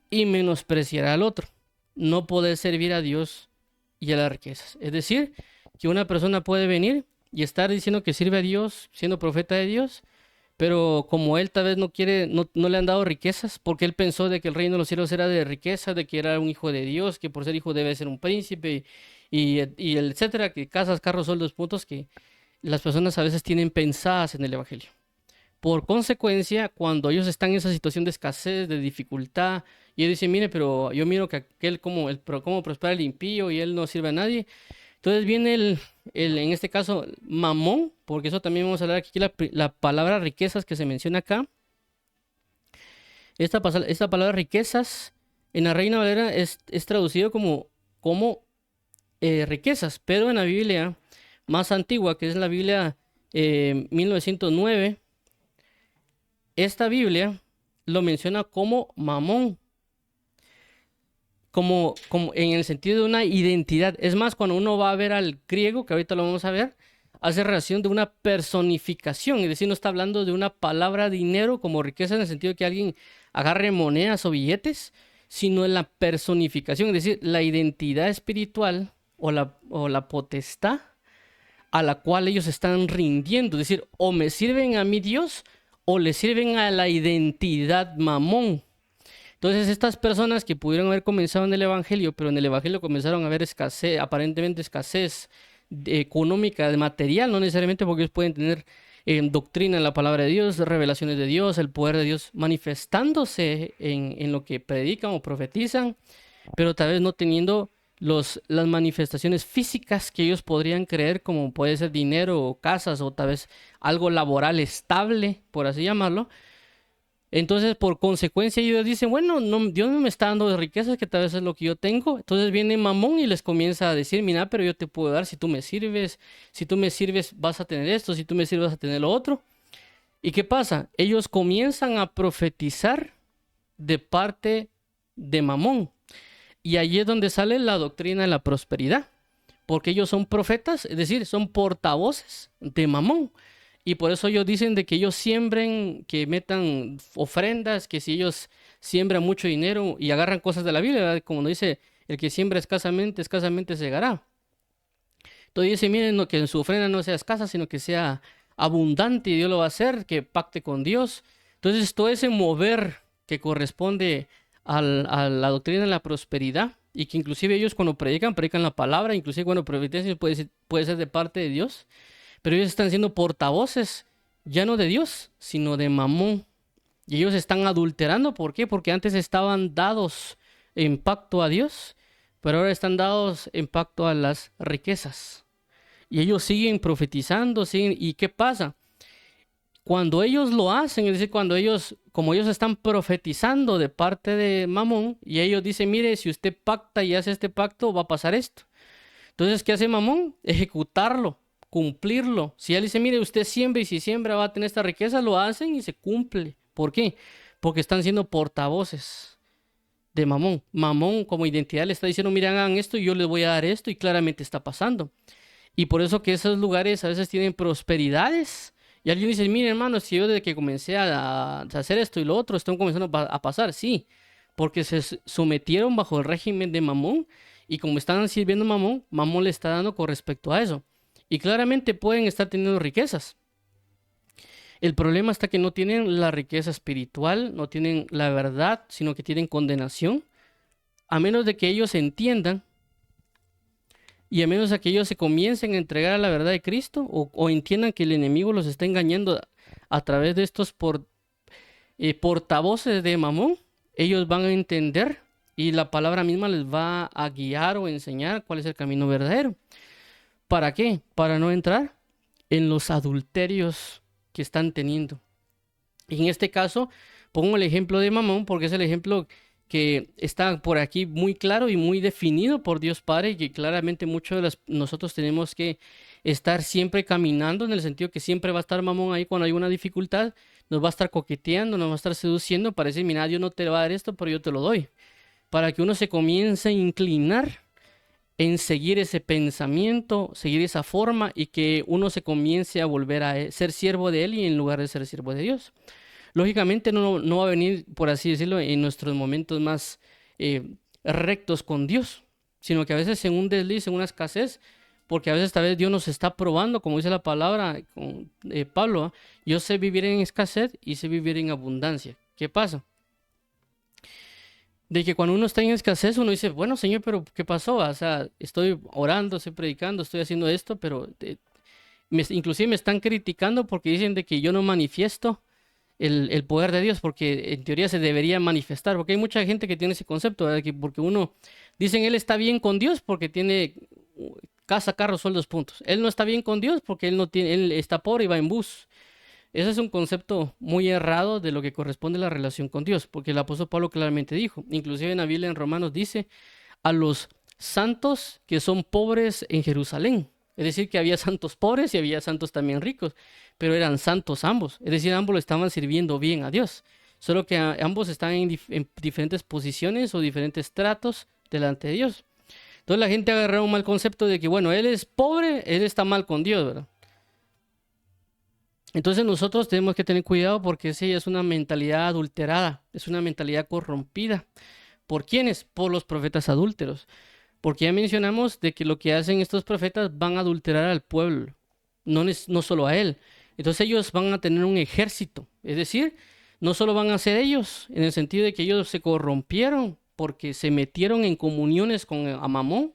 y menospreciará al otro. No puede servir a Dios y a las riquezas. Es decir, que una persona puede venir y estar diciendo que sirve a Dios, siendo profeta de Dios, pero como él tal vez no quiere, no le han dado riquezas, porque él pensó de que el reino de los cielos era de riqueza, de que era un hijo de Dios, que por ser hijo debe ser un príncipe, y etcétera, que casas, carros, sueldos, puntos que las personas a veces tienen pensadas en el Evangelio. Por consecuencia, cuando ellos están en esa situación de escasez, de dificultad, y ellos dicen, mire, pero yo miro que aquel cómo prospera el impío y él no sirve a nadie. Entonces viene en este caso, mamón, porque eso también vamos a hablar aquí, la palabra riquezas que se menciona acá. Esta palabra riquezas en la Reina Valera es traducido como riquezas, pero en la Biblia más antigua, que es la Biblia 1909, esta Biblia lo menciona como mamón. Como en el sentido de una identidad. Es más, cuando uno va a ver al griego, que ahorita lo vamos a ver, hace relación de una personificación, es decir, no está hablando de una palabra dinero como riqueza en el sentido de que alguien agarre monedas o billetes, sino en la personificación, es decir, la identidad espiritual o la potestad a la cual ellos están rindiendo. Es decir, o me sirven a mi Dios o le sirven a la identidad mamón. Entonces, estas personas que pudieron haber comenzado en el Evangelio, pero en el Evangelio comenzaron a ver escasez, aparentemente escasez económica, de material, no necesariamente porque ellos pueden tener doctrina en la palabra de Dios, revelaciones de Dios, el poder de Dios manifestándose en lo que predican o profetizan, pero tal vez no teniendo las manifestaciones físicas que ellos podrían creer, como puede ser dinero o casas o tal vez algo laboral estable, por así llamarlo. Entonces, por consecuencia, ellos dicen, bueno, no, Dios no me está dando de riquezas, que tal vez es lo que yo tengo. Entonces viene Mamón y les comienza a decir, mira, pero yo te puedo dar si tú me sirves vas a tener esto, si tú me sirves vas a tener lo otro. ¿Y qué pasa? Ellos comienzan a profetizar de parte de Mamón. Y allí es donde sale la doctrina de la prosperidad, porque ellos son profetas, es decir, son portavoces de Mamón. Y por eso ellos dicen de que ellos siembren, que metan ofrendas, que si ellos siembran mucho dinero y agarran cosas de la Biblia, ¿verdad? Como nos dice, el que siembra escasamente, escasamente segará. Entonces dice, miren, no, que en su ofrenda no sea escasa, sino que sea abundante y Dios lo va a hacer, que pacte con Dios. Entonces todo ese mover que corresponde a la doctrina de la prosperidad y que inclusive ellos cuando predican la palabra, inclusive cuando profetizan puede ser de parte de Dios. Pero ellos están siendo portavoces ya no de Dios, sino de Mamón. Y ellos están adulterando. ¿Por qué? Porque antes estaban dados en pacto a Dios, pero ahora están dados en pacto a las riquezas. Y ellos siguen profetizando, siguen. ¿Y qué pasa? Cuando ellos lo hacen, es decir, como ellos están profetizando de parte de Mamón, y ellos dicen, mire, si usted pacta y hace este pacto, va a pasar esto. Entonces, ¿qué hace Mamón? Ejecutarlo, cumplirlo. Si él dice, mire, usted siembra y si siembra va a tener esta riqueza, lo hacen y se cumple. ¿Por qué? Porque están siendo portavoces de Mamón. Mamón como identidad le está diciendo, mire, hagan esto y yo les voy a dar esto y claramente está pasando. Y por eso que esos lugares a veces tienen prosperidades. Y alguien dice, mire hermano, si yo desde que comencé a hacer esto y lo otro, están comenzando a pasar. Sí, porque se sometieron bajo el régimen de Mamón. Y como están sirviendo a Mamón, Mamón le está dando con respecto a eso. Y claramente pueden estar teniendo riquezas. El problema está que no tienen la riqueza espiritual, no tienen la verdad, sino que tienen condenación. A menos de que ellos entiendan y a menos de que ellos se comiencen a entregar a la verdad de Cristo o entiendan que el enemigo los está engañando a través de estos portavoces de Mamón, ellos van a entender y la palabra misma les va a guiar o enseñar cuál es el camino verdadero. ¿Para qué? Para no entrar en los adulterios que están teniendo. Y en este caso, pongo el ejemplo de Mamón porque es el ejemplo que está por aquí muy claro y muy definido por Dios Padre y que claramente muchos de nosotros tenemos que estar siempre caminando en el sentido que siempre va a estar Mamón ahí cuando hay una dificultad, nos va a estar coqueteando, nos va a estar seduciendo para decir, mira, Dios no te va a dar esto, pero yo te lo doy. Para que uno se comience a inclinar en seguir ese pensamiento, seguir esa forma y que uno se comience a volver a ser siervo de Él y en lugar de ser siervo de Dios. Lógicamente no va a venir, por así decirlo, en nuestros momentos más rectos con Dios, sino que a veces en un desliz, en una escasez, porque a veces tal vez Dios nos está probando, como dice la palabra con Pablo, yo sé vivir en escasez y sé vivir en abundancia. ¿Qué pasa? De que cuando uno está en escasez, uno dice, bueno, Señor, pero ¿qué pasó? O sea, estoy orando, estoy predicando, estoy haciendo esto, pero inclusive me están criticando porque dicen de que yo no manifiesto el poder de Dios, porque en teoría se debería manifestar, porque hay mucha gente que tiene ese concepto, ¿verdad? Que porque uno, dicen, él está bien con Dios porque tiene casa, carro, sueldos, puntos. Él no está bien con Dios porque él está pobre y va en bus. Ese es un concepto muy errado de lo que corresponde a la relación con Dios, porque el apóstol Pablo claramente dijo, inclusive en la Biblia en Romanos dice, a los santos que son pobres en Jerusalén. Es decir, que había santos pobres y había santos también ricos, pero eran santos ambos. Es decir, ambos le estaban sirviendo bien a Dios, solo que ambos están en diferentes posiciones o diferentes tratos delante de Dios. Entonces la gente agarró un mal concepto de que, bueno, él es pobre, él está mal con Dios, ¿verdad? Entonces nosotros tenemos que tener cuidado porque esa ya es una mentalidad adulterada, es una mentalidad corrompida. ¿Por quiénes? Por los profetas adúlteros. Porque ya mencionamos de que lo que hacen estos profetas van a adulterar al pueblo, no solo a él. Entonces ellos van a tener un ejército. Es decir, no solo van a ser ellos, en el sentido de que ellos se corrompieron porque se metieron en comuniones con Amamón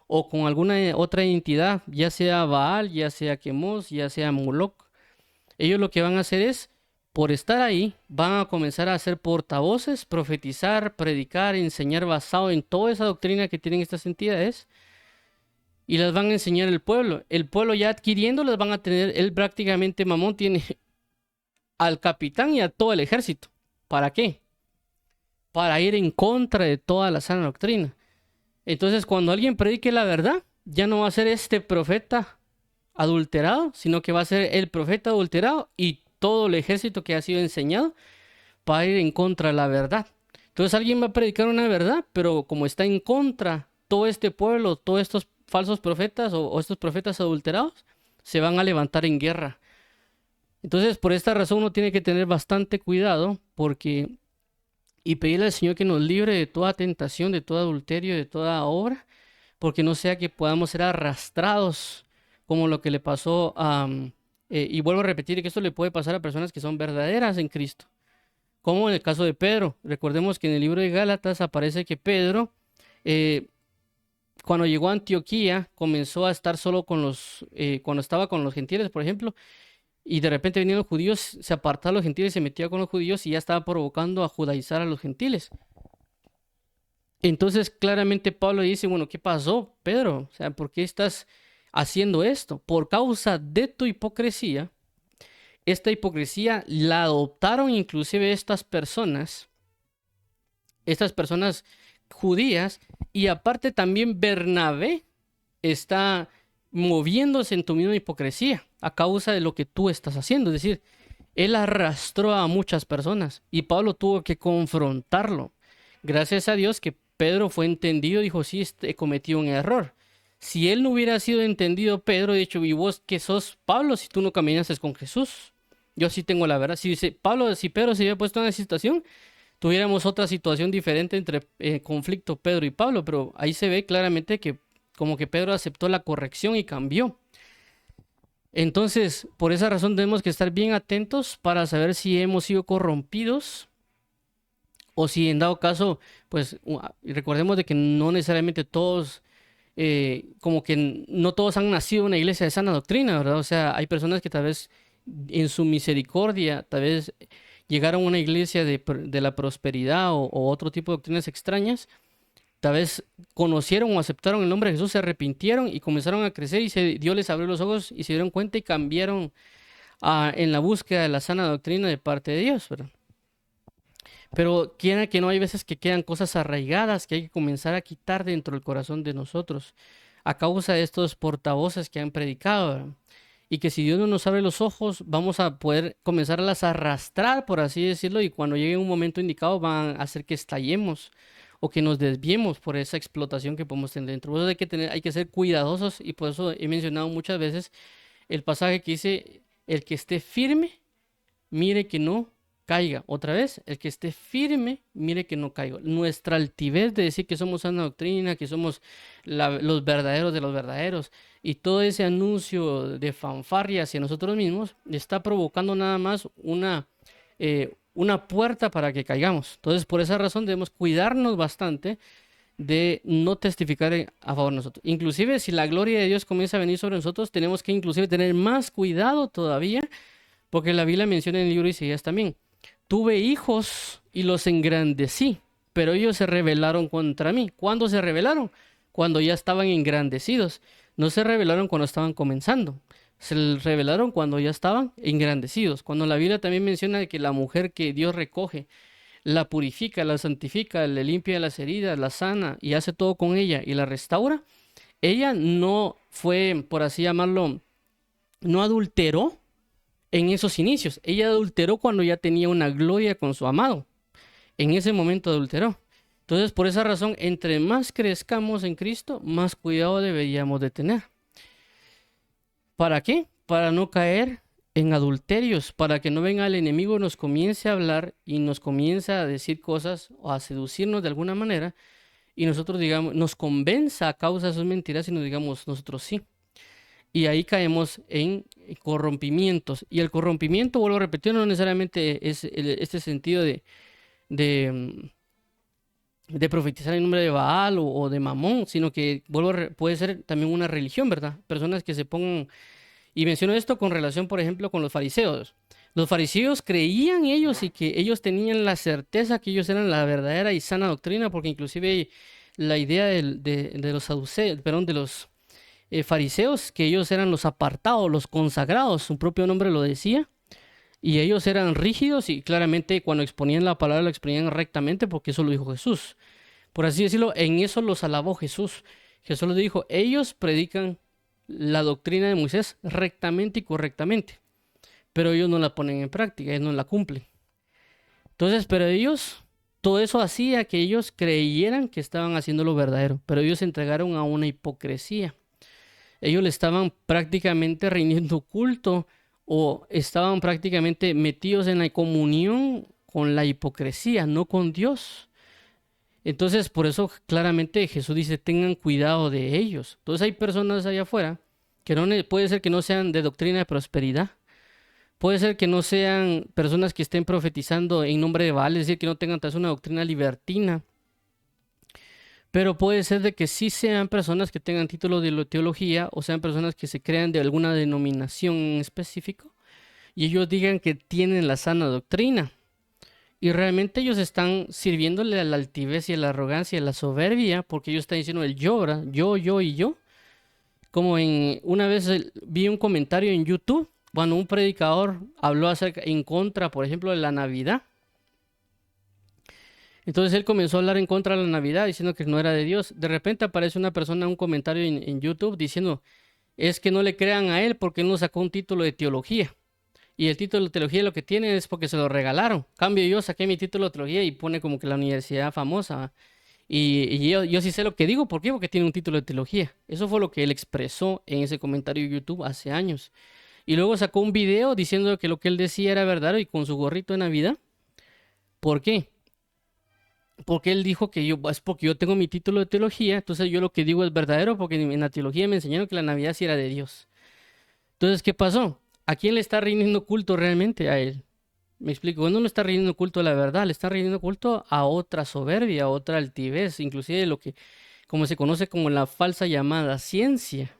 o con alguna otra entidad, ya sea Baal, ya sea Quemos, ya sea Moloch. Ellos lo que van a hacer es, por estar ahí, van a comenzar a hacer portavoces, profetizar, predicar, enseñar basado en toda esa doctrina que tienen estas entidades y las van a enseñar al pueblo. El pueblo ya adquiriendo las van a tener, él prácticamente, Mamón, tiene al capitán y a todo el ejército. ¿Para qué? Para ir en contra de toda la sana doctrina. Entonces, cuando alguien predique la verdad, ya no va a ser este profeta adulterado, sino que va a ser el profeta adulterado y todo el ejército que ha sido enseñado para ir en contra de la verdad. Entonces alguien va a predicar una verdad, pero como está en contra todo este pueblo, todos estos falsos profetas o estos profetas adulterados, se van a levantar en guerra. Entonces, por esta razón uno tiene que tener bastante cuidado porque y pedirle al Señor que nos libre de toda tentación, de todo adulterio, de toda obra, porque no sea que podamos ser arrastrados como lo que le pasó a... y vuelvo a repetir que esto le puede pasar a personas que son verdaderas en Cristo, como en el caso de Pedro. Recordemos que en el libro de Gálatas aparece que Pedro, eh, cuando llegó a Antioquía, comenzó a estar solo con cuando estaba con los gentiles, por ejemplo, y de repente venían los judíos, se apartaba de los gentiles, se metía con los judíos y ya estaba provocando a judaizar a los gentiles. Entonces claramente Pablo dice, bueno, ¿qué pasó, Pedro? O sea, ¿por qué estás haciendo esto? Por causa de tu hipocresía. Esta hipocresía la adoptaron inclusive estas personas judías, y aparte también Bernabé está moviéndose en tu misma hipocresía a causa de lo que tú estás haciendo. Es decir, él arrastró a muchas personas y Pablo tuvo que confrontarlo. Gracias a Dios que Pedro fue entendido, dijo, sí, he cometido un error. Si él no hubiera sido entendido, Pedro, dicho, ¿y vos qué sos, Pablo, si tú no caminaste con Jesús? Yo sí tengo la verdad. Si si Pedro se hubiera puesto en esa situación, tuviéramos otra situación diferente entre conflicto Pedro y Pablo, pero ahí se ve claramente que como que Pedro aceptó la corrección y cambió. Entonces, por esa razón tenemos que estar bien atentos para saber si hemos sido corrompidos o si en dado caso, pues recordemos de que no necesariamente todos, como que no todos han nacido en una iglesia de sana doctrina, ¿verdad? O sea, hay personas que tal vez en su misericordia, tal vez llegaron a una iglesia de la prosperidad o otro tipo de doctrinas extrañas. Tal vez conocieron o aceptaron el nombre de Jesús, se arrepintieron y comenzaron a crecer y Dios les abrió los ojos y se dieron cuenta y cambiaron en la búsqueda de la sana doctrina de parte de Dios, ¿verdad? Pero quiera que no, hay veces que quedan cosas arraigadas que hay que comenzar a quitar dentro del corazón de nosotros a causa de estos portavoces que han predicado, ¿verdad? Y que si Dios no nos abre los ojos, vamos a poder comenzarlas a arrastrar, por así decirlo, y cuando llegue un momento indicado van a hacer que estallemos o que nos desviemos por esa explotación que podemos tener dentro. Por eso hay que ser cuidadosos y por eso he mencionado muchas veces el pasaje que dice, el que esté firme, mire que no caiga. Otra vez, el que esté firme, mire que no caiga. Nuestra altivez de decir que somos sana doctrina, que somos los verdaderos de los verdaderos, y todo ese anuncio de fanfarria hacia nosotros mismos, está provocando nada más una puerta para que caigamos. Entonces, por esa razón debemos cuidarnos bastante de no testificar a favor de nosotros. Inclusive, si la gloria de Dios comienza a venir sobre nosotros, tenemos que inclusive tener más cuidado todavía, porque la Biblia menciona en el libro de Isaías también, tuve hijos y los engrandecí, pero ellos se rebelaron contra mí. ¿Cuándo se rebelaron? Cuando ya estaban engrandecidos. No se rebelaron cuando estaban comenzando. Se rebelaron cuando ya estaban engrandecidos. Cuando la Biblia también menciona que la mujer que Dios recoge, la purifica, la santifica, le limpia las heridas, la sana y hace todo con ella y la restaura, ella no fue, por así llamarlo, no adulteró en esos inicios. Ella adulteró cuando ya tenía una gloria con su amado. En ese momento adulteró. Entonces, por esa razón, entre más crezcamos en Cristo, más cuidado deberíamos de tener. ¿Para qué? Para no caer en adulterios, para que no venga el enemigo, nos comience a hablar y nos comience a decir cosas o a seducirnos de alguna manera y nosotros digamos, nos convenza a causa de sus mentiras y nos digamos nosotros sí. Y ahí caemos en corrompimientos. Y el corrompimiento, vuelvo a repetir, no necesariamente es este sentido de, de profetizar en nombre de Baal o de Mamón, sino que puede ser también una religión, ¿verdad? Personas que se pongan, y menciono esto con relación, por ejemplo, con los fariseos. Los fariseos creían ellos y que ellos tenían la certeza que ellos eran la verdadera y sana doctrina, porque inclusive la idea de los saduceos, perdón, de los fariseos, que ellos eran los apartados, los consagrados, su propio nombre lo decía, y ellos eran rígidos y claramente cuando exponían la palabra lo exponían rectamente porque eso lo dijo Jesús. Por así decirlo, en eso los alabó Jesús. Jesús les dijo, ellos predican la doctrina de Moisés rectamente y correctamente, pero ellos no la ponen en práctica, ellos no la cumplen. Entonces, pero ellos, todo eso hacía que ellos creyeran que estaban haciendo lo verdadero, pero ellos se entregaron a una hipocresía. Ellos le estaban prácticamente rindiendo culto o estaban prácticamente metidos en la comunión con la hipocresía, no con Dios. Entonces, por eso claramente Jesús dice, tengan cuidado de ellos. Entonces hay personas allá afuera que puede ser que no sean de doctrina de prosperidad. Puede ser que no sean personas que estén profetizando en nombre de Baal, es decir, que no tengan tal vez una doctrina libertina. Pero puede ser de que sí sean personas que tengan título de teología o sean personas que se crean de alguna denominación en específico y ellos digan que tienen la sana doctrina. Y realmente ellos están sirviéndole a la altivez y a la arrogancia y a la soberbia porque ellos están diciendo el yo, ¿verdad? Yo y yo. Como una vez vi un comentario en YouTube cuando un predicador habló en contra, por ejemplo, de la Navidad. Entonces él comenzó a hablar en contra de la Navidad, diciendo que no era de Dios. De repente aparece una persona, un comentario en YouTube diciendo, es que no le crean a él porque él no sacó un título de teología. Y el título de teología lo que tiene es porque se lo regalaron. Cambio, yo saqué mi título de teología y pone como que la universidad famosa. Y yo sí sé lo que digo, ¿por qué? Porque tiene un título de teología. Eso fue lo que él expresó en ese comentario de YouTube hace años. Y luego sacó un video diciendo que lo que él decía era verdad y con su gorrito de Navidad. ¿Por qué? Porque él dijo que es porque yo tengo mi título de teología, entonces yo lo que digo es verdadero porque en la teología me enseñaron que la Navidad sí era de Dios. Entonces, ¿qué pasó? ¿A quién le está rindiendo culto realmente? A él. Me explico, cuando no está rindiendo culto a la verdad, le está rindiendo culto a otra soberbia, a otra altivez, inclusive lo que como se conoce como la falsa llamada ciencia.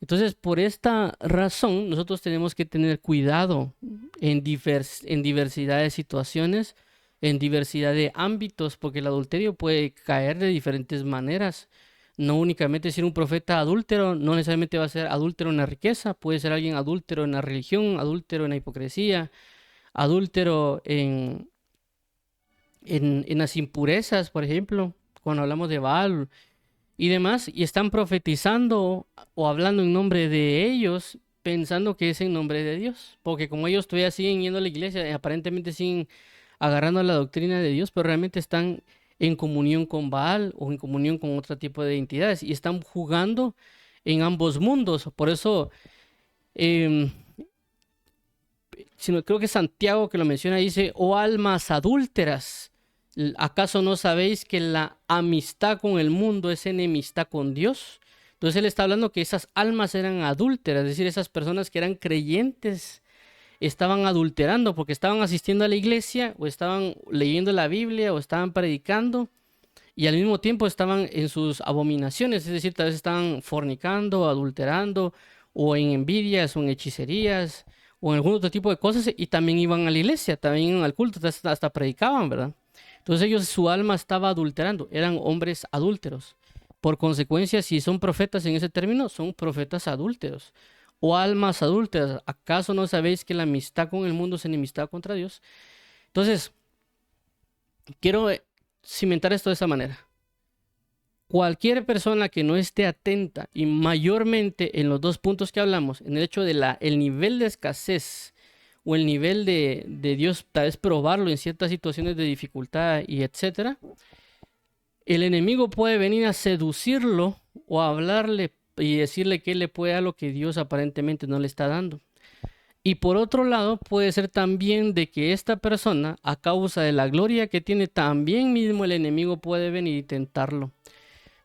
Entonces, por esta razón, nosotros tenemos que tener cuidado en diversidad de situaciones, en diversidad de ámbitos, porque el adulterio puede caer de diferentes maneras. No únicamente ser un profeta adúltero, no necesariamente va a ser adúltero en la riqueza, puede ser alguien adúltero en la religión, adúltero en la hipocresía, adúltero en las impurezas, por ejemplo, cuando hablamos de Baal y demás, y están profetizando o hablando en nombre de ellos, pensando que es en nombre de Dios, porque como ellos todavía siguen yendo a la iglesia, aparentemente siguen agarrando la doctrina de Dios, pero realmente están en comunión con Baal o en comunión con otro tipo de entidades y están jugando en ambos mundos. Por eso, em, creo que Santiago que lo menciona dice, oh almas adúlteras, ¿acaso no sabéis que la amistad con el mundo es enemistad con Dios? Entonces él está hablando que esas almas eran adúlteras, es decir, esas personas que eran creyentes estaban adulterando porque estaban asistiendo a la iglesia o estaban leyendo la Biblia o estaban predicando y al mismo tiempo estaban en sus abominaciones, es decir, tal vez estaban fornicando, adulterando o en envidias o en hechicerías o en algún otro tipo de cosas y también iban a la iglesia, también iban al culto, hasta predicaban, ¿verdad? Entonces ellos, su alma estaba adulterando, eran hombres adúlteros. Por consecuencia, si son profetas en ese término, son profetas adúlteros o almas adúlteras. ¿Acaso no sabéis que la amistad con el mundo es enemistad contra Dios? Entonces, quiero cimentar esto de esa manera. Cualquier persona que no esté atenta y mayormente en los dos puntos que hablamos, en el hecho de el nivel de escasez o el nivel de Dios, tal vez probarlo en ciertas situaciones de dificultad y etcétera, el enemigo puede venir a seducirlo o a hablarle y decirle que él le puede dar lo que Dios aparentemente no le está dando. Y por otro lado, puede ser también de que esta persona, a causa de la gloria que tiene, también mismo el enemigo puede venir y tentarlo.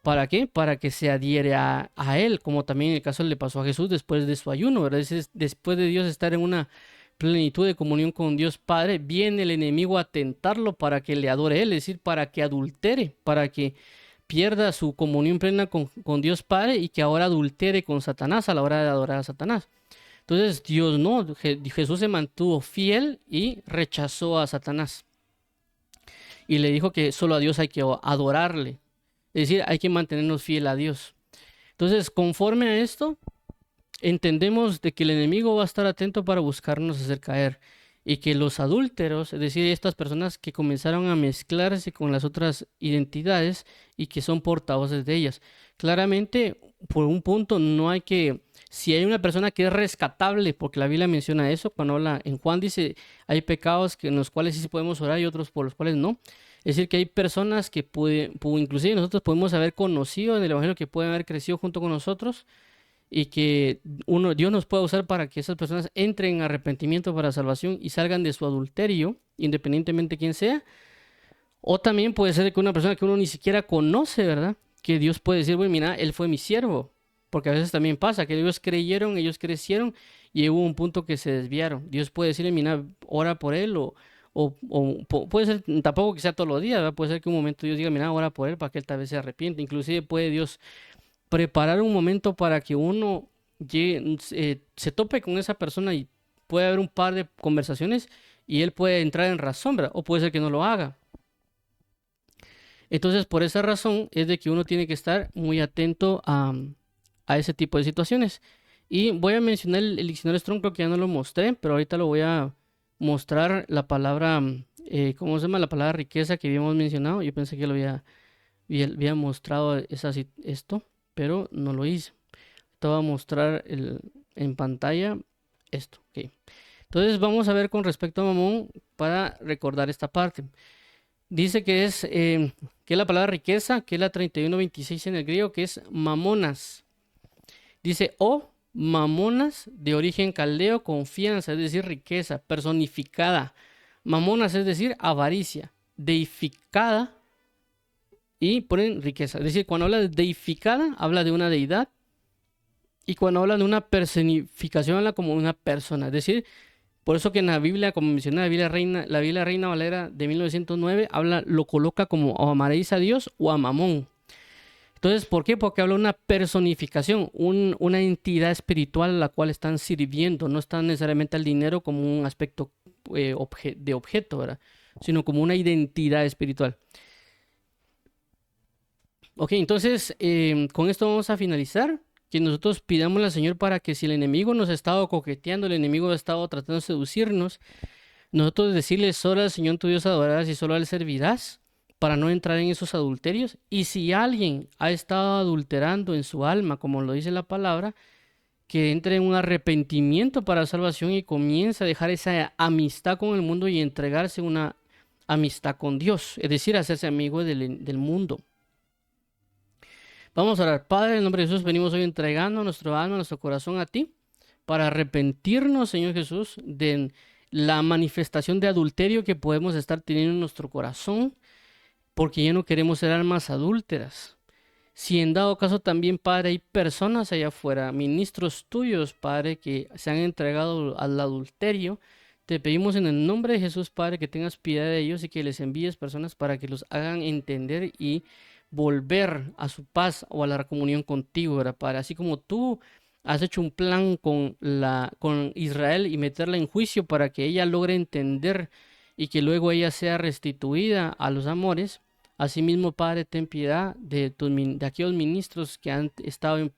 ¿Para qué? Para que se adhiere a él, como también en el caso le pasó a Jesús después de su ayuno, ¿verdad? Después de Dios estar en una plenitud de comunión con Dios Padre, viene el enemigo a tentarlo para que le adore a él, es decir, para que adultere, para que pierda su comunión plena con Dios Padre y que ahora adultere con Satanás a la hora de adorar a Satanás. Entonces Dios no, Jesús se mantuvo fiel y rechazó a Satanás. Y le dijo que solo a Dios hay que adorarle. Es decir, hay que mantenernos fiel a Dios. Entonces, conforme a esto, entendemos de que el enemigo va a estar atento para buscarnos hacer caer. Y que los adúlteros, es decir, estas personas que comenzaron a mezclarse con las otras identidades y que son portavoces de ellas. Claramente, por un punto, no hay que... Si hay una persona que es rescatable, porque la Biblia menciona eso, cuando habla en Juan dice, hay pecados en los cuales sí podemos orar y otros por los cuales no. Es decir, que hay personas que inclusive nosotros podemos haber conocido en el Evangelio, que pueden haber crecido junto con nosotros y que Dios nos pueda usar para que esas personas entren en arrepentimiento para salvación y salgan de su adulterio, independientemente de quién sea. O también puede ser que una persona que uno ni siquiera conoce, ¿verdad? Que Dios puede decir, bueno, mira, él fue mi siervo. Porque a veces también pasa que ellos creyeron, ellos crecieron y hubo un punto que se desviaron. Dios puede decirle, mira, ora por él puede ser tampoco que sea todos los días, ¿verdad? Puede ser que un momento Dios diga, mira, ora por él para que él tal vez se arrepiente. Inclusive puede Dios preparar un momento para que uno se tope con esa persona y puede haber un par de conversaciones y él puede entrar en razón, ¿verdad? O puede ser que no lo haga. Entonces, por esa razón es de que uno tiene que estar muy atento a ese tipo de situaciones. Y voy a mencionar el diccionario Strong, creo que ya no lo mostré, pero ahorita lo voy a mostrar la palabra, ¿cómo se llama? La palabra riqueza que habíamos mencionado. Yo pensé que había mostrado esto, pero no lo hice. Te voy a mostrar en pantalla esto. Okay. Entonces vamos a ver con respecto a Mamón para recordar esta parte. Dice que es la palabra riqueza, que es la 31:26 en el griego, que es mamonas. Dice, mamonas de origen caldeo, confianza, es decir, riqueza, personificada. Mamonas, es decir, avaricia, deificada y ponen riqueza. Es decir, cuando habla de deificada, habla de una deidad. Y cuando habla de una personificación, habla como una persona. Es decir, por eso que en la Biblia, como mencioné, la Biblia Reina Valera de 1909, lo coloca como o amaréis a Dios o a Mamón. Entonces, ¿por qué? Porque habla de una personificación, una entidad espiritual a la cual están sirviendo. No está necesariamente al dinero como un aspecto de objeto, ¿verdad? Sino como una identidad espiritual. Ok, entonces, con esto vamos a finalizar. Que nosotros pidamos al Señor para que si el enemigo nos ha estado coqueteando, el enemigo ha estado tratando de seducirnos, nosotros decirle solo al Señor tu Dios adorarás y solo a Él servirás para no entrar en esos adulterios. Y si alguien ha estado adulterando en su alma, como lo dice la palabra, que entre en un arrepentimiento para salvación y comienza a dejar esa amistad con el mundo y entregarse una amistad con Dios, es decir, hacerse amigo del mundo. Vamos a orar. Padre, en el nombre de Jesús, venimos hoy entregando nuestro alma, nuestro corazón a ti, para arrepentirnos, Señor Jesús, de la manifestación de adulterio que podemos estar teniendo en nuestro corazón, porque ya no queremos ser almas adúlteras. Si en dado caso también, Padre, hay personas allá afuera, ministros tuyos, Padre, que se han entregado al adulterio, te pedimos en el nombre de Jesús, Padre, que tengas piedad de ellos y que les envíes personas para que los hagan entender y volver a su paz o a la comunión contigo, ¿verdad, Padre? Así como tú has hecho un plan con Israel y meterla en juicio para que ella logre entender y que luego ella sea restituida a los amores. Asimismo, Padre, ten piedad de aquellos ministros que han estado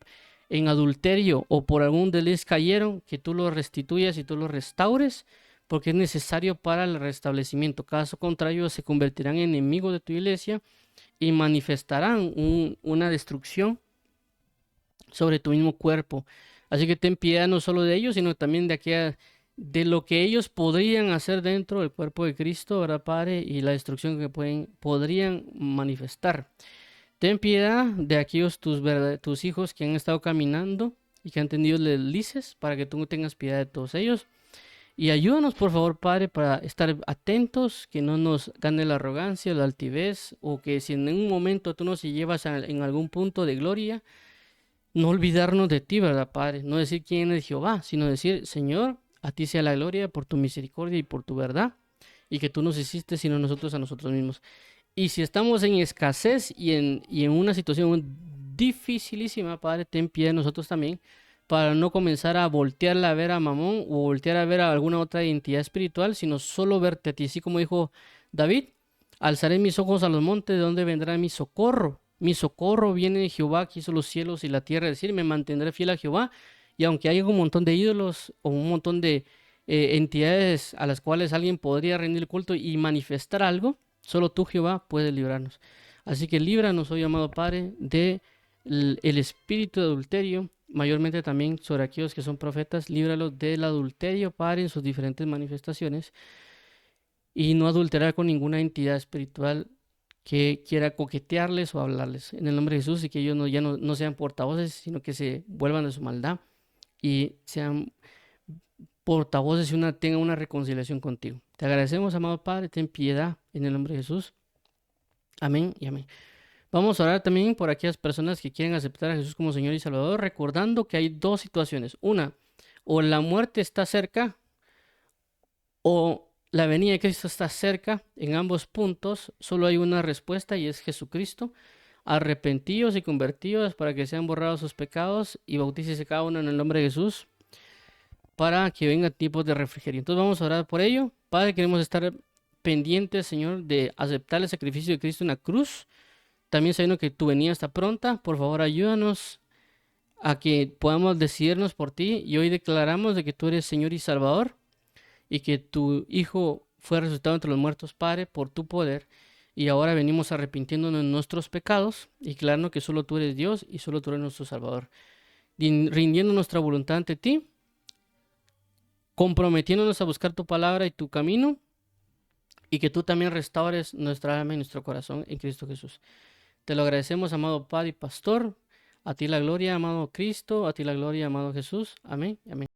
en adulterio o por algún desliz cayeron, que tú los restituyas y tú los restaures, porque es necesario para el restablecimiento. Caso contrario, se convertirán en enemigos de tu iglesia y manifestarán una destrucción sobre tu mismo cuerpo. Así que ten piedad no solo de ellos, sino también de lo que ellos podrían hacer dentro del cuerpo de Cristo, ¿verdad, Padre? Y la destrucción que podrían manifestar. Ten piedad de aquellos tus hijos que han estado caminando y que han tenido deslices, para que tú tengas piedad de todos ellos. Y ayúdanos, por favor, Padre, para estar atentos, que no nos gane la arrogancia, la altivez, o que si en un momento tú nos llevas en algún punto de gloria, no olvidarnos de ti, ¿verdad, Padre? No decir quién es Jehová, sino decir, Señor, a ti sea la gloria por tu misericordia y por tu verdad, y que tú nos hiciste, sino nosotros a nosotros mismos. Y si estamos en escasez y en una situación dificilísima, Padre, ten piedad de nosotros también, para no comenzar a voltear a ver a Mamón o voltear a ver a alguna otra identidad espiritual, sino solo verte a ti. Así como dijo David, alzaré mis ojos a los montes, ¿de dónde vendrá mi socorro? Mi socorro viene de Jehová, que hizo los cielos y la tierra. Es decir, me mantendré fiel a Jehová. Y aunque haya un montón de ídolos o un montón de entidades a las cuales alguien podría rendir culto y manifestar algo, solo tú, Jehová, puedes librarnos. Así que líbranos hoy, amado Padre, de el espíritu de adulterio, mayormente también sobre aquellos que son profetas, líbralos del adulterio, Padre, en sus diferentes manifestaciones, y no adulterar con ninguna entidad espiritual que quiera coquetearles o hablarles. En el nombre de Jesús, y que ellos no sean portavoces, sino que se vuelvan de su maldad y sean portavoces y tengan una reconciliación contigo. Te agradecemos, amado Padre, ten piedad en el nombre de Jesús. Amén y amén. Vamos a orar también por aquellas personas que quieren aceptar a Jesús como Señor y Salvador, recordando que hay dos situaciones. Una, o la muerte está cerca o la venida de Cristo está cerca. En ambos puntos solo hay una respuesta y es Jesucristo. Arrepentidos y convertidos para que sean borrados sus pecados y bautícese cada uno en el nombre de Jesús para que vengan tiempos de refrigerio. Entonces vamos a orar por ello. Padre, queremos estar pendientes, Señor, de aceptar el sacrificio de Cristo en la cruz. También sabiendo que tu venida está pronta, por favor ayúdanos a que podamos decidirnos por ti. Y hoy declaramos de que tú eres Señor y Salvador y que tu Hijo fue resucitado entre los muertos, Padre, por tu poder. Y ahora venimos arrepintiéndonos de nuestros pecados y declarando que solo tú eres Dios y solo tú eres nuestro Salvador. Rindiendo nuestra voluntad ante ti, comprometiéndonos a buscar tu palabra y tu camino, y que tú también restaures nuestra alma y nuestro corazón en Cristo Jesús. Te lo agradecemos, amado Padre y Pastor. A ti la gloria, amado Cristo. A ti la gloria, amado Jesús. Amén. Amén.